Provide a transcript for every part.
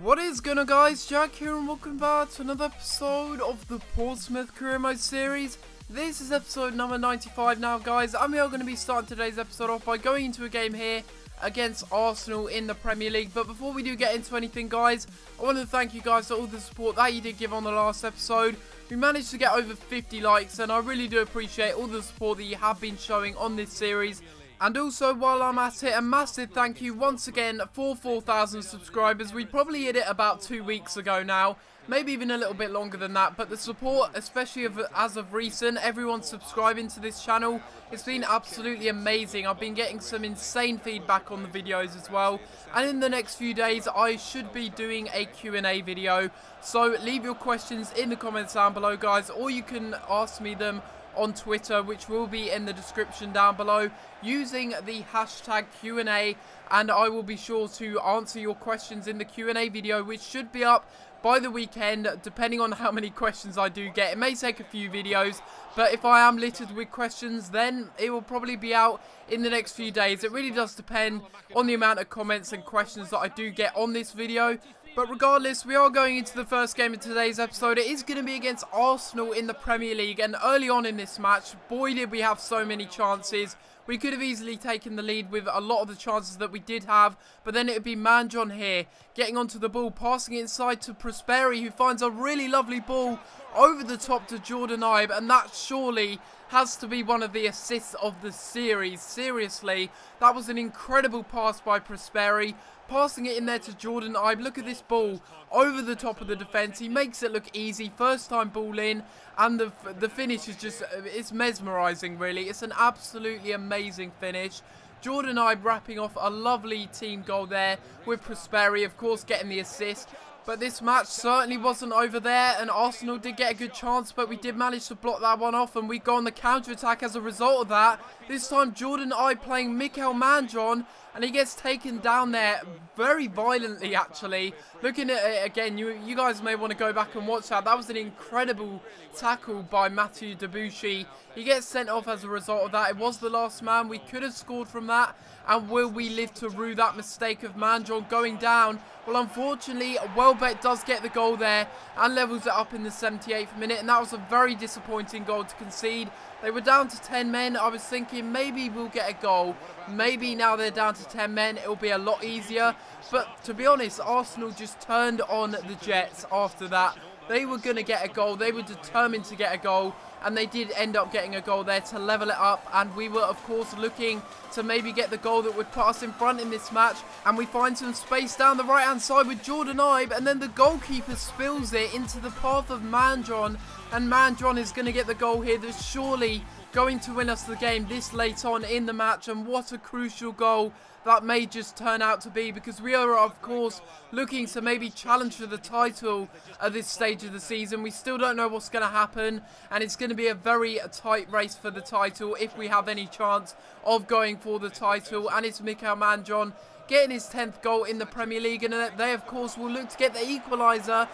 What is going on, guys? Jack here and welcome back to another episode of the Portsmouth Career Mode series. This is episode number 95 now, guys, and we are going to be starting today's episode off by going into a game here against Arsenal in the Premier League. But before we do get into anything, guys, I want to thank you guys for all the support that you did give on the last episode. We managed to get over 50 likes, and I really do appreciate all the support that you have been showing on this series. And also, while I'm at it, a massive thank you once again for 4,000 subscribers. We probably hit it about 2 weeks ago now, maybe even a little bit longer than that. But the support, especially as of recent, everyone subscribing to this channel, it's been absolutely amazing. I've been getting some insane feedback on the videos as well. And in the next few days, I should be doing a Q&A video. So leave your questions in the comments down below, guys, or you can ask me them on Twitter, which will be in the description down below, using the hashtag Q&A, and I will be sure to answer your questions in the Q&A video, which should be up by the weekend, depending on how many questions I do get. It may take a few videos, but if I am littered with questions, then it will probably be out in the next few days. It really does depend on the amount of comments and questions that I do get on this video. But regardless, we are going into the first game of today's episode. It is going to be against Arsenal in the Premier League, and early on in this match, boy did we have so many chances. We could have easily taken the lead with a lot of the chances that we did have, but then it would be Manjon here, getting onto the ball, passing it inside to Prosperi, who finds a really lovely ball over the top to Jordan Ibe, and that surely has to be one of the assists of the series. Seriously, that was an incredible pass by Prosperi, passing it in there to Jordan Ibe. Look at this ball over the top of the defence. He makes it look easy. First time ball in, and the finish is just, it's mesmerising, really. It's an absolutely amazing finish. Jordan Ibe wrapping off a lovely team goal there with Prosperi, of course, getting the assist. But this match certainly wasn't over there, and Arsenal did get a good chance, but we did manage to block that one off, and we go on the counter-attack as a result of that. This time Jordan Ibe playing Mikel Manjon, and he gets taken down there very violently, actually. Looking at it again, you guys may want to go back and watch that. That was an incredible tackle by Matthew Debussy. He gets sent off as a result of that. It was the last man. We could have scored from that. And will we live to rue that mistake of Manjon going down? Well, unfortunately, Welbeck does get the goal there and levels it up in the 78th minute. And that was a very disappointing goal to concede. They were down to 10 men. I was thinking maybe we'll get a goal. Maybe now they're down to 10 men, it'll be a lot easier. But to be honest, Arsenal just turned on the Jets after that. They were going to get a goal. They were determined to get a goal. And they did end up getting a goal there to level it up. And we were, of course, looking to maybe get the goal that would put us in front in this match. And we find some space down the right-hand side with Jordan Ibe. And then the goalkeeper spills it into the path of Manjon. And Manjon is going to get the goal here that's surely going to win us the game this late on in the match. And what a crucial goal that may just turn out to be, because we are, of course, looking to maybe challenge for the title at this stage of the season. We still don't know what's going to happen, and it's going to be a very tight race for the title if we have any chance of going for the title. And it's Mikel Manjon getting his 10th goal in the Premier League, and they, of course, will look to get the equaliser.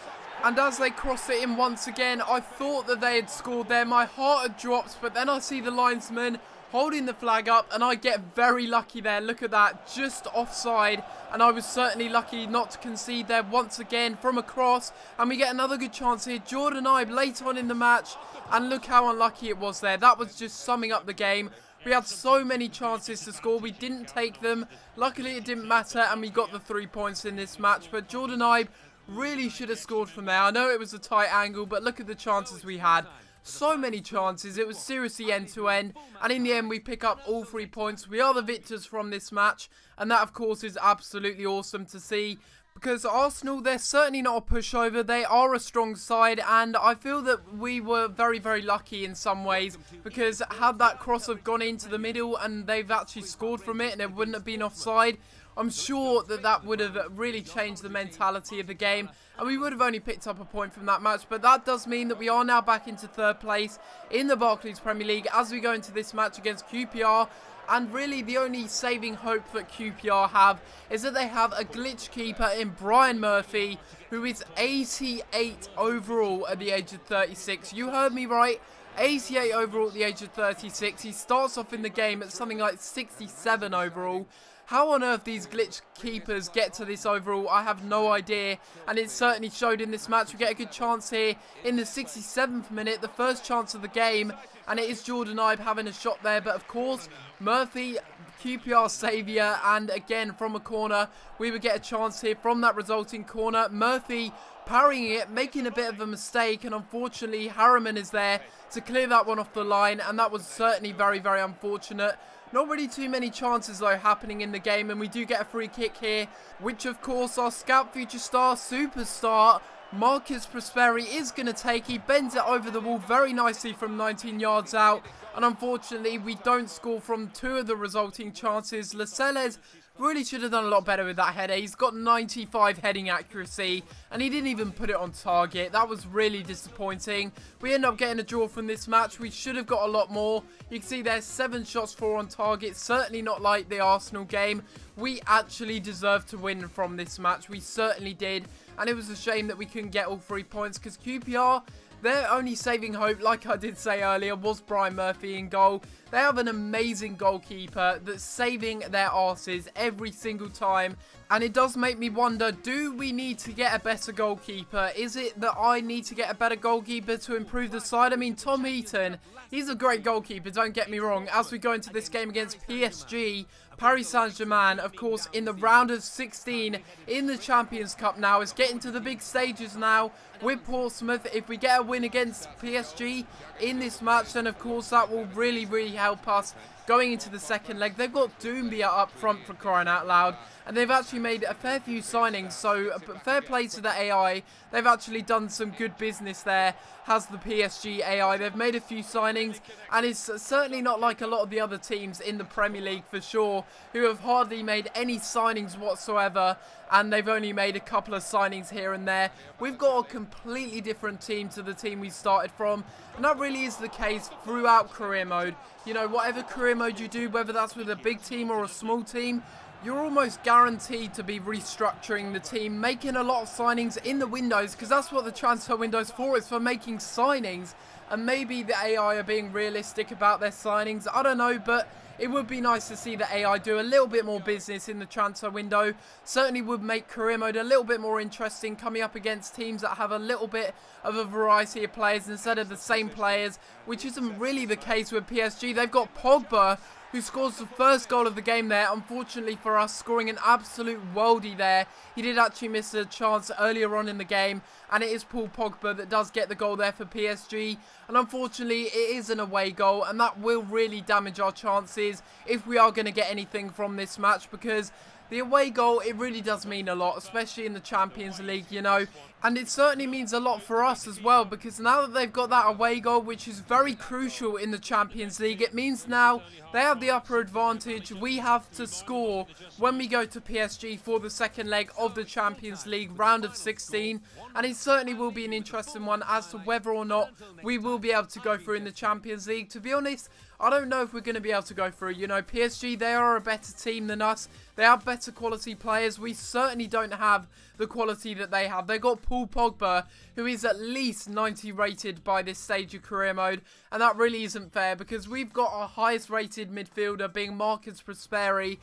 And as they cross it in once again, I thought that they had scored there. My heart had dropped, but then I see the linesman holding the flag up, and I get very lucky there. Look at that, just offside, and I was certainly lucky not to concede there once again from a cross. And we get another good chance here. Jordan Ibe late on in the match, and look how unlucky it was there. That was just summing up the game. We had so many chances to score, we didn't take them. Luckily it didn't matter, and we got the 3 points in this match. But Jordan Ibe really should have scored from there. I know it was a tight angle, but look at the chances we had. So many chances. It was seriously end-to-end. And in the end, we pick up all 3 points. We are the victors from this match. And that, of course, is absolutely awesome to see. Because Arsenal, they're certainly not a pushover. They are a strong side. And I feel that we were very, very lucky in some ways. Because had that cross have gone into the middle and they've actually scored from it and it wouldn't have been offside, I'm sure that that would have really changed the mentality of the game, and we would have only picked up a point from that match. But that does mean that we are now back into 3rd place in the Barclays Premier League as we go into this match against QPR. And really the only saving hope that QPR have is that they have a glitch keeper in Brian Murphy, who is 88 overall at the age of 36. You heard me right. 88 overall at the age of 36. He starts off in the game at something like 67 overall. How on earth these glitch keepers get to this overall, I have no idea, and it certainly showed in this match. We get a good chance here in the 67th minute, the first chance of the game, and it is Jordan Ibe having a shot there, but of course, Murphy, QPR saviour, and again from a corner, we would get a chance here from that resulting corner. Murphy parrying it, making a bit of a mistake, and unfortunately Harriman is there to clear that one off the line, and that was certainly very, very unfortunate. Not really too many chances though happening in the game, and we do get a free kick here, which of course our scout future star, superstar, Marcus Prosperi is going to take. He bends it over the wall very nicely from 19 yards out, and unfortunately we don't score from 2 of the resulting chances. Lascelles really should have done a lot better with that header. He's got 95 heading accuracy, and he didn't even put it on target. That was really disappointing. We end up getting a draw from this match. We should have got a lot more. You can see there's 7 shots, 4 on target. Certainly not like the Arsenal game. We actually deserved to win from this match. We certainly did. And it was a shame that we couldn't get all 3 points, because QPR, their only saving hope, like I did say earlier, was Brian Murphy in goal. They have an amazing goalkeeper that's saving their arses every single time. And it does make me wonder, do we need to get a better goalkeeper? Is it that I need to get a better goalkeeper to improve the side? I mean, Tom Heaton, he's a great goalkeeper, don't get me wrong. As we go into this game against PSG, Paris Saint-Germain, of course, in the round of 16 in the Champions Cup now. It's getting to the big stages now with Portsmouth. If we get a win against PSG in this match, then of course that will really, really help us going into the second leg. They've got Doumbia up front, for crying out loud, and they've actually made a fair few signings, so fair play to the AI. They've actually done some good business there, has the PSG AI. They've made a few signings, and it's certainly not like a lot of the other teams in the Premier League for sure, who have hardly made any signings whatsoever, and they've only made a couple of signings here and there. We've got a completely different team to the team we started from, and that really is the case throughout career mode. You know, whatever career mode you do, whether that's with a big team or a small team, you're almost guaranteed to be restructuring the team, making a lot of signings in the windows, because that's what the transfer window's for. It's for making signings, and maybe the AI are being realistic about their signings. I don't know, but it would be nice to see the AI do a little bit more business in the transfer window. Certainly would make career mode a little bit more interesting, coming up against teams that have a little bit of a variety of players instead of the same players, which isn't really the case with PSG. They've got Pogba, who scores the first goal of the game there, unfortunately for us, scoring an absolute worldie there. He did actually miss a chance earlier on in the game, and it is Paul Pogba that does get the goal there for PSG. And unfortunately, it is an away goal, and that will really damage our chances if we are going to get anything from this match, because the away goal, it really does mean a lot, especially in the Champions League, you know. And it certainly means a lot for us as well, because now that they've got that away goal, which is very crucial in the Champions League, it means now they have the upper advantage. We have to score when we go to PSG for the second leg of the Champions League round of 16. And it certainly will be an interesting one as to whether or not we will be able to go through in the Champions League. To be honest, I don't know if we're going to be able to go through. You know, PSG, they are a better team than us. They have better quality players. We certainly don't have the quality that they have. They got Paul Pogba, who is at least 90 rated by this stage of career mode, and that really isn't fair, because we've got our highest rated midfielder being Marcus Prosperi.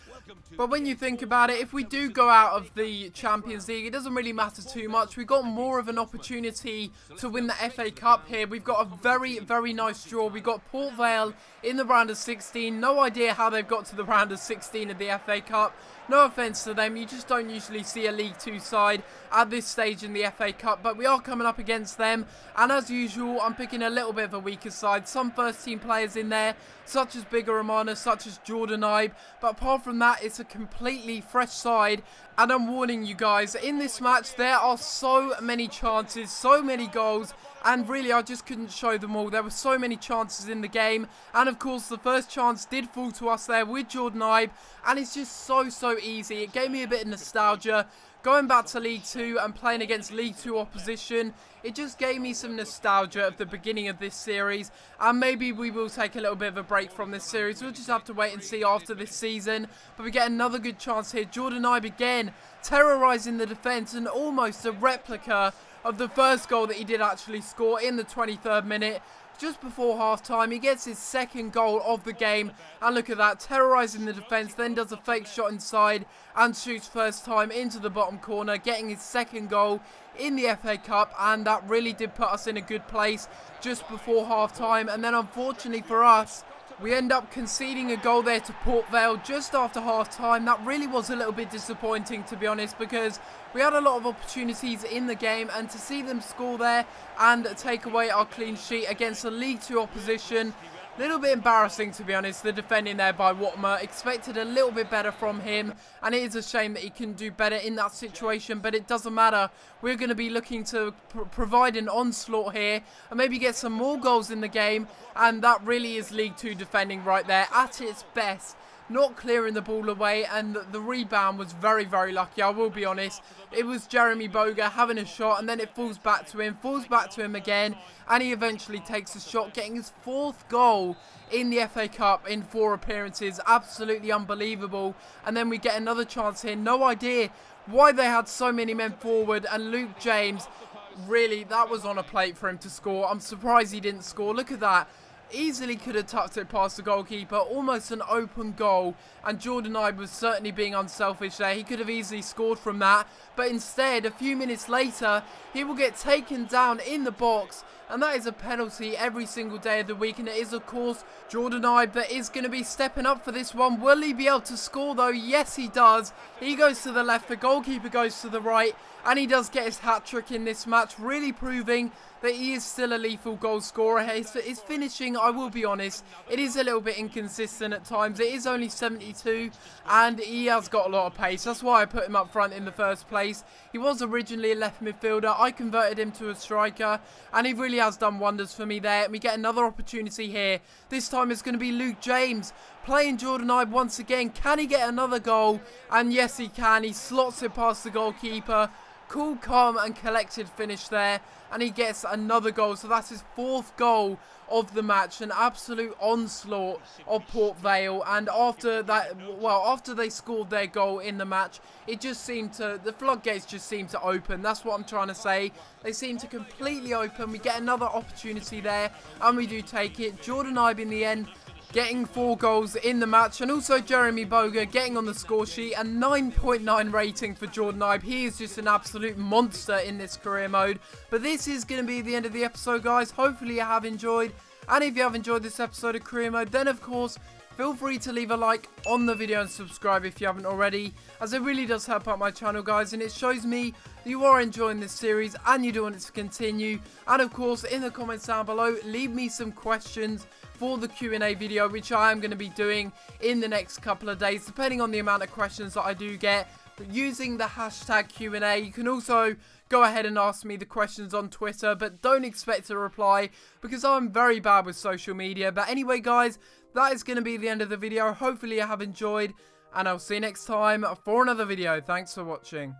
But when you think about it, if we do go out of the Champions League, it doesn't really matter too much. We've got more of an opportunity to win the FA Cup here. We've got a very, very nice draw. We've got Port Vale in the round of 16. No idea how they've got to the round of 16 of the FA Cup. No offence to them, you just don't usually see a League 2 side at this stage in the FA Cup, but we are coming up against them, and as usual, I'm picking a little bit of a weaker side. Some first team players in there, such as Bigger Romana, such as Jordan Ibe, but apart from that, it's a completely fresh side, and I'm warning you guys, in this match, there are so many chances, so many goals, and really, I just couldn't show them all. There were so many chances in the game, and of course, the first chance did fall to us there with Jordan Ibe, and it's just so easy. It gave me a bit of nostalgia. Going back to League 2 and playing against League 2 opposition, it just gave me some nostalgia of the beginning of this series, and maybe we will take a little bit of a break from this series. We'll just have to wait and see after this season, but we get another good chance here. Jordan Ibe again, terrorising the defence, and almost a replica of the first goal that he did actually score in the 23rd minute. just before half time. He gets his second goal of the game, and look at that, terrorising the defence, then does a fake shot inside and shoots first time into the bottom corner, getting his second goal in the FA Cup, and that really did put us in a good place just before half time. And then unfortunately for us, we end up conceding a goal there to Port Vale just after half-time. That really was a little bit disappointing, to be honest, because we had a lot of opportunities in the game, and to see them score there and take away our clean sheet against a League 2 opposition, a little bit embarrassing, to be honest. The defending there by Watmer, expected a little bit better from him, and it is a shame that he couldn't do better in that situation, but it doesn't matter. We're going to be looking to provide an onslaught here and maybe get some more goals in the game, and that really is League 2 defending right there at its best. Not clearing the ball away, and the rebound was very, very lucky, I will be honest. It was Jeremy Boga having a shot, and then it falls back to him again, and he eventually takes a shot, getting his 4th goal in the FA Cup in 4 appearances. Absolutely unbelievable. And then we get another chance here. No idea why they had so many men forward, and Luke James, really, that was on a plate for him to score. I'm surprised he didn't score. Look at that. Easily could have tucked it past the goalkeeper, almost an open goal, and Jordan Ibe was certainly being unselfish there. He could have easily scored from that, but instead, a few minutes later, he will get taken down in the box, and that is a penalty every single day of the week, and it is, of course, Jordan Ibe that is going to be stepping up for this one. Will he be able to score, though? Yes, he does. He goes to the left, the goalkeeper goes to the right, and he does get his hat-trick in this match, really proving that he is still a lethal goal scorer. His finishing, I will be honest, it is a little bit inconsistent at times. It is only 72, and he has got a lot of pace. That's why I put him up front in the first place. He was originally a left midfielder. I converted him to a striker, and he really has done wonders for me there. And we get another opportunity here. This time it's going to be Luke James playing Jordan Ibe once again. Can he get another goal? And yes, he can. He slots it past the goalkeeper. Cool, calm and collected finish there, and he gets another goal. So that's his 4th goal of the match. An absolute onslaught of Port Vale, and after that, well, after they scored their goal in the match, it just seemed to, the floodgates just seemed to open. That's what I'm trying to say. They seem to completely open. We get another opportunity there, and we do take it. Jordan Ibe in the end getting 4 goals in the match, and also Jeremy Boga getting on the score sheet, a 9.9 rating for Jordan Ibe. He is just an absolute monster in this career mode. But this is going to be the end of the episode, guys. Hopefully you have enjoyed, and if you have enjoyed this episode of career mode, then of course feel free to leave a like on the video and subscribe if you haven't already, as it really does help out my channel, guys, and it shows me that you are enjoying this series and you do want it to continue. And of course, in the comments down below, leave me some questions for the Q&A video, which I am going to be doing in the next couple of days, depending on the amount of questions that I do get. But using the hashtag Q&A, you can also go ahead and ask me the questions on Twitter, but don't expect a reply because I'm very bad with social media. But anyway, guys, that is going to be the end of the video. Hopefully you have enjoyed, and I'll see you next time for another video. Thanks for watching.